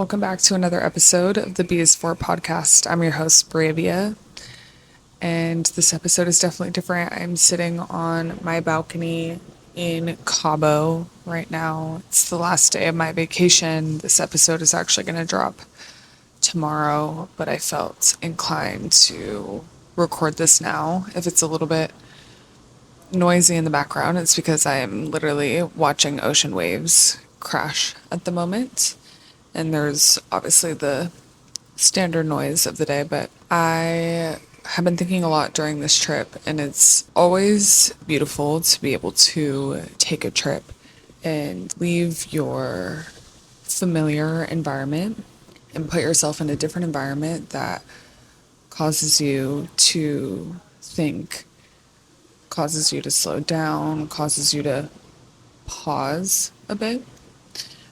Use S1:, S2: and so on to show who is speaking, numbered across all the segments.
S1: Welcome back to another episode of the thebisfor podcast. I'm your host, Bravia, and this episode is definitely different. I'm sitting on my balcony in Cabo right now. It's the last day of my vacation. This episode is actually going to drop tomorrow, but I felt inclined to record this now. If it's a little bit noisy in the background, it's because I am literally watching ocean waves crash at the moment. And there's obviously the standard noise of the day, but I have been thinking a lot during this trip, and it's always beautiful to be able to take a trip and leave your familiar environment and put yourself in a different environment that causes you to think, causes you to slow down, causes you to pause a bit.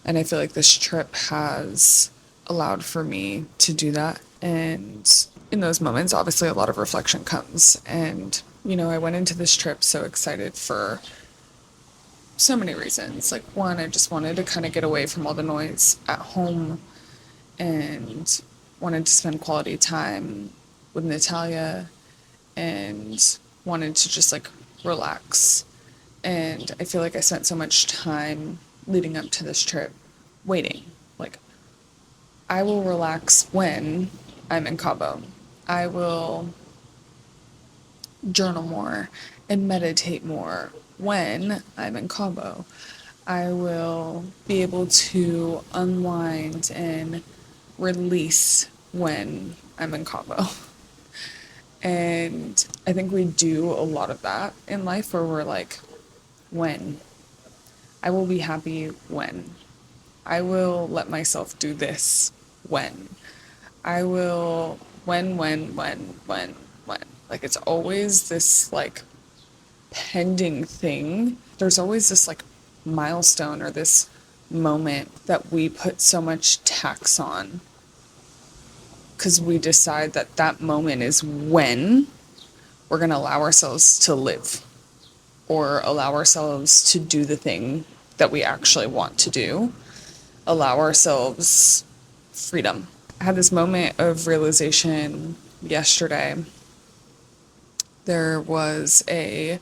S1: And I feel like this trip has allowed for me to do that. And in those moments, obviously, a lot of reflection comes. And, I went into this trip so excited for so many reasons. Like, one, I just wanted to kind of get away from all the noise at home and wanted to spend quality time with Natalia and wanted to just relax. And I feel like I spent so much time leading up to this trip waiting. I will relax when I'm in Cabo. I will journal more and meditate more when I'm in Cabo. I will be able to unwind and release when I'm in Cabo. And I think we do a lot of that in life where we're like, when? I will be happy when. I will let myself do this when. I will, when. It's always this, pending thing. There's always this, milestone or this moment that we put so much tax on because we decide that that moment is when we're going to allow ourselves to live or allow ourselves to do the thing that we actually want to do, allow ourselves freedom. I had this moment of realization yesterday. There was a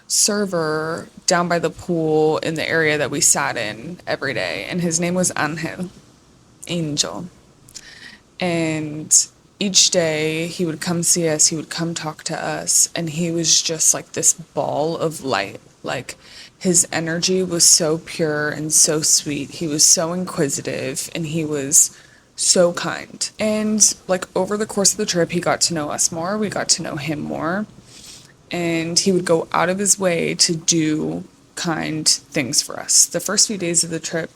S1: server down by the pool in the area that we sat in every day, and his name was Angel. And each day he would come see us, he would come talk to us, and he was just like this ball of light. His energy was so pure and so sweet. He was so inquisitive and he was so kind. And over the course of the trip, he got to know us more. We got to know him more. And he would go out of his way to do kind things for us. The first few days of the trip,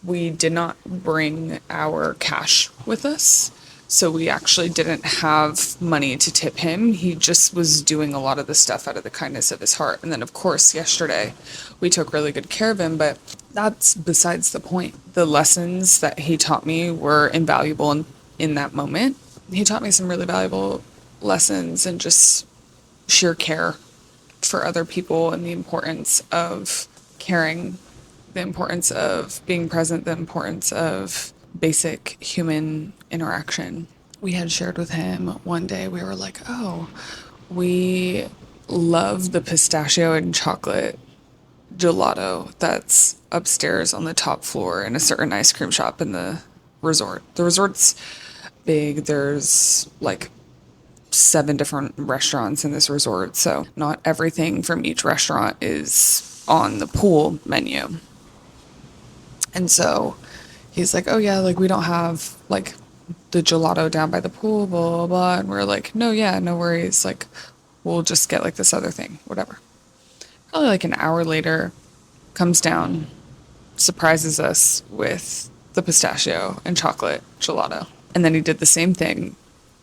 S1: we did not bring our cash with us. So we actually didn't have money to tip him. He just was doing a lot of the stuff out of the kindness of his heart. And then, of course, yesterday we took really good care of him, but that's besides the point. The lessons that he taught me were invaluable in that moment. He taught me some really valuable lessons and just sheer care for other people and the importance of caring, the importance of being present, the importance of basic human interaction. We had shared with him one day, we were like, oh, we love the pistachio and chocolate gelato that's upstairs on the top floor in a certain ice cream shop in the resort. The resort's big. There's 7 different restaurants in this resort, so not everything from each restaurant is on the pool menu. And so he's like, oh yeah, we don't have the gelato down by the pool, blah, blah, blah. And we're like, no, yeah, no worries. We'll just get this other thing, whatever. Probably an hour later, comes down, surprises us with the pistachio and chocolate gelato. And then he did the same thing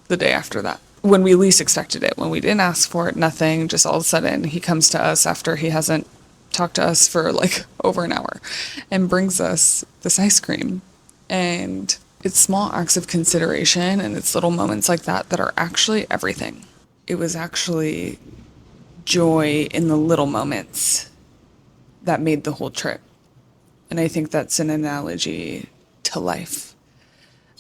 S1: the day after that. When we least expected it, when we didn't ask for it, nothing, just all of a sudden he comes to us after he hasn't talked to us for over an hour and brings us this ice cream. And it's small acts of consideration and it's little moments like that that are actually everything. It was actually joy in the little moments that made the whole trip. And I think that's an analogy to life.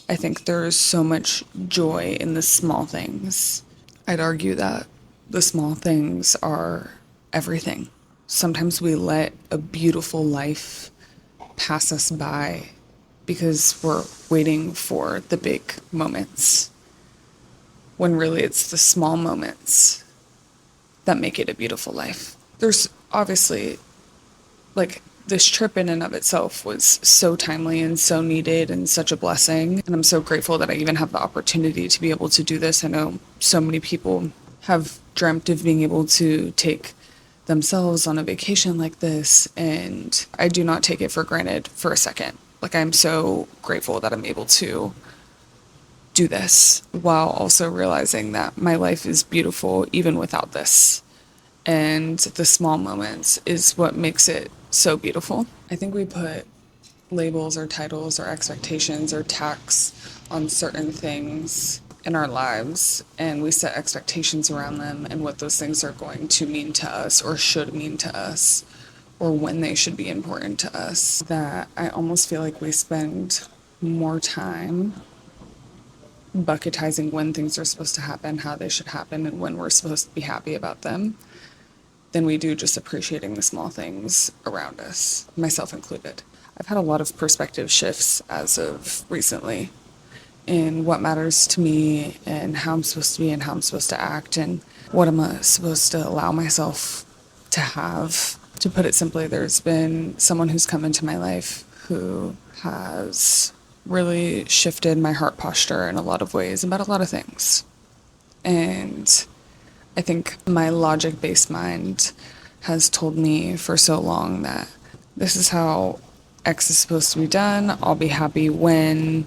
S1: I think there's so much joy in the small things. I'd argue that the small things are everything. Sometimes we let a beautiful life pass us by because we're waiting for the big moments, when really it's the small moments that make it a beautiful life. There's obviously, like, this trip in and of itself was so timely and so needed and such a blessing. And I'm so grateful that I even have the opportunity to be able to do this. I know so many people have dreamt of being able to take themselves on a vacation like this, and I do not take it for granted for a second. Like, I'm so grateful that I'm able to do this while also realizing that my life is beautiful even without this. And the small moments is what makes it so beautiful. I think we put labels or titles or expectations or tax on certain things in our lives, and we set expectations around them and what those things are going to mean to us or should mean to us or when they should be important to us, that I almost feel like we spend more time bucketizing when things are supposed to happen, how they should happen, and when we're supposed to be happy about them than we do just appreciating the small things around us, myself included. I've had a lot of perspective shifts as of recently in what matters to me and how I'm supposed to be and how I'm supposed to act and what I'm supposed to allow myself to have. To put it simply, there's been someone who's come into my life who has really shifted my heart posture in a lot of ways about a lot of things. And I think my logic-based mind has told me for so long that this is how X is supposed to be done. I'll be happy when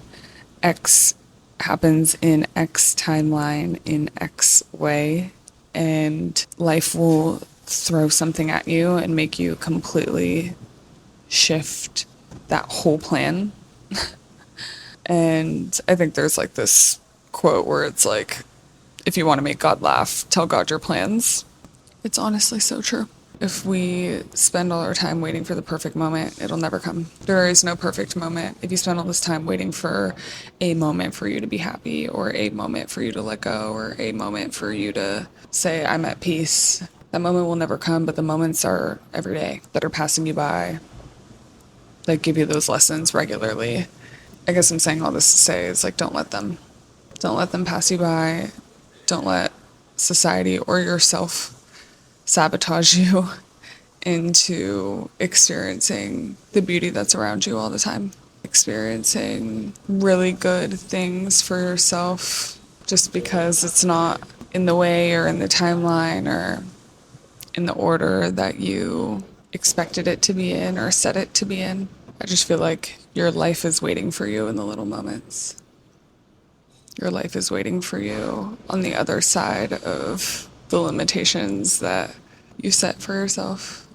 S1: X happens in X timeline in X way, and life will throw something at you and make you completely shift that whole plan. And I think there's like this quote where it's like, if you want to make God laugh, tell God your plans. It's honestly so true. If we spend all our time waiting for the perfect moment, it'll never come. There is no perfect moment. If you spend all this time waiting for a moment for you to be happy, or a moment for you to let go, or a moment for you to say, I'm at peace, that moment will never come, but the moments are every day that are passing you by, that give you those lessons regularly. I guess I'm saying all this to say is like, don't let them pass you by. Don't let society or yourself sabotage you into experiencing the beauty that's around you all the time. Experiencing really good things for yourself just because it's not in the way or in the timeline or in the order that you expected it to be in or set it to be in. I just feel like your life is waiting for you in the little moments. Your life is waiting for you on the other side of the limitations that you set for yourself,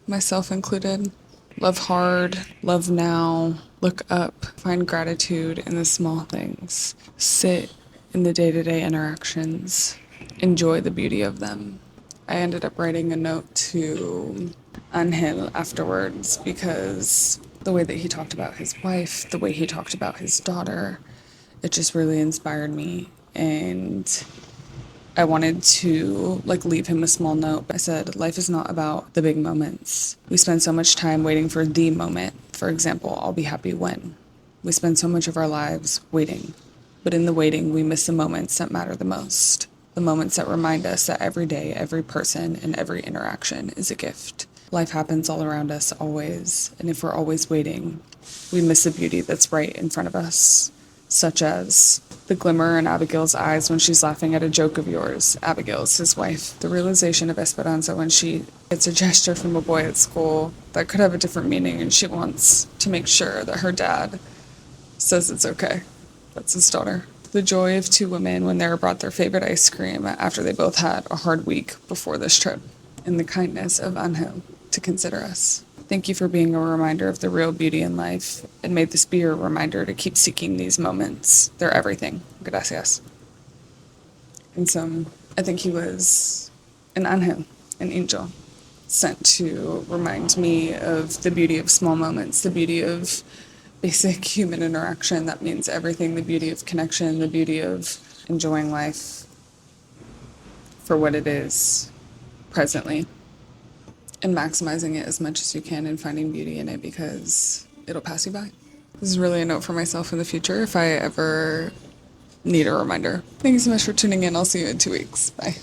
S1: myself included. Love hard, love now, look up, find gratitude in the small things. Sit in the day-to-day interactions, enjoy the beauty of them. I ended up writing a note to Angel afterwards because the way that he talked about his wife, the way he talked about his daughter, it just really inspired me, and I wanted to leave him a small note. I said, life is not about the big moments. We spend so much time waiting for the moment. For example, I'll be happy when. We spend so much of our lives waiting, but in the waiting, we miss the moments that matter the most. The moments that remind us that every day, every person, and every interaction is a gift. Life happens all around us always, and if we're always waiting, we miss the beauty that's right in front of us. Such as the glimmer in Abigail's eyes when she's laughing at a joke of yours. Abigail's his wife. The realization of Esperanza when she gets a gesture from a boy at school that could have a different meaning, and she wants to make sure that her dad says it's okay. That's his daughter. The joy of two women when they were brought their favorite ice cream after they both had a hard week before this trip. And the kindness of Angel to consider us. Thank you for being a reminder of the real beauty in life, and may this be a reminder to keep seeking these moments. They're everything. Gracias. And so I think he was an angel, sent to remind me of the beauty of small moments, the beauty of basic human interaction. That means everything, the beauty of connection, the beauty of enjoying life for what it is presently, and maximizing it as much as you can and finding beauty in it because it'll pass you by. This is really a note for myself in the future if I ever need a reminder. Thank you so much for tuning in. I'll see you in 2 weeks. Bye.